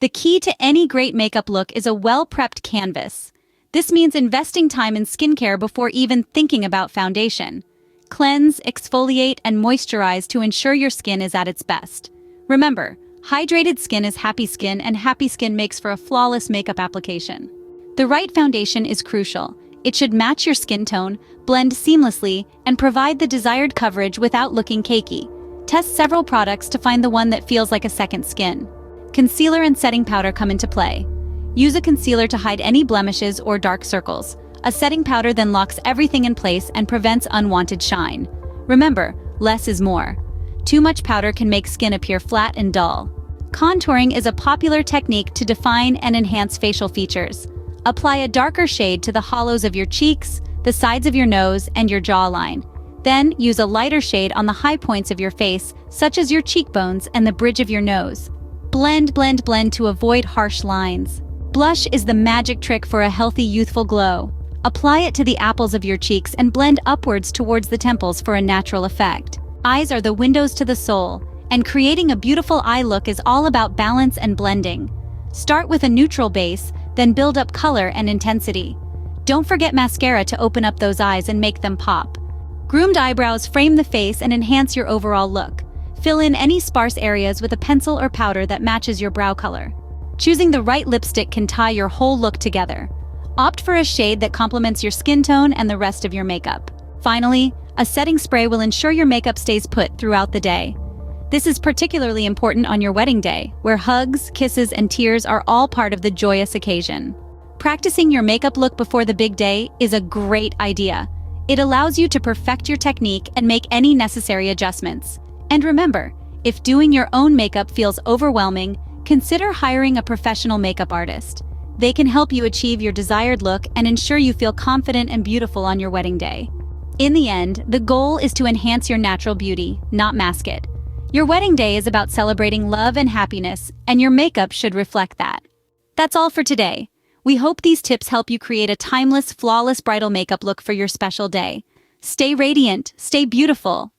The key to any great makeup look is a well-prepped canvas. This means investing time in skincare before even thinking about foundation. Cleanse, exfoliate, and moisturize to ensure your skin is at its best. Remember, hydrated skin is happy skin, and happy skin makes for a flawless makeup application. The right foundation is crucial. It should match your skin tone, blend seamlessly, and provide the desired coverage without looking cakey. Test several products to find the one that feels like a second skin. Concealer and setting powder come into play. Use a concealer to hide any blemishes or dark circles. A setting powder then locks everything in place and prevents unwanted shine. Remember, less is more. Too much powder can make skin appear flat and dull. Contouring is a popular technique to define and enhance facial features. Apply a darker shade to the hollows of your cheeks, the sides of your nose, and your jawline. Then use a lighter shade on the high points of your face, such as your cheekbones and the bridge of your nose. Blend, blend, blend to avoid harsh lines. Blush is the magic trick for a healthy, youthful glow. Apply it to the apples of your cheeks and blend upwards towards the temples for a natural effect. Eyes are the windows to the soul, and creating a beautiful eye look is all about balance and blending. Start with a neutral base, then build up color and intensity. Don't forget mascara to open up those eyes and make them pop. Groomed eyebrows frame the face and enhance your overall look. Fill in any sparse areas with a pencil or powder that matches your brow color. Choosing the right lipstick can tie your whole look together. Opt for a shade that complements your skin tone and the rest of your makeup. Finally, a setting spray will ensure your makeup stays put throughout the day. This is particularly important on your wedding day, where hugs, kisses, and tears are all part of the joyous occasion. Practicing your makeup look before the big day is a great idea. It allows you to perfect your technique and make any necessary adjustments. And remember, if doing your own makeup feels overwhelming, consider hiring a professional makeup artist. They can help you achieve your desired look and ensure you feel confident and beautiful on your wedding day. In the end, the goal is to enhance your natural beauty, not mask it. Your wedding day is about celebrating love and happiness, and your makeup should reflect that. That's all for today. We hope these tips help you create a timeless, flawless bridal makeup look for your special day. Stay radiant, stay beautiful,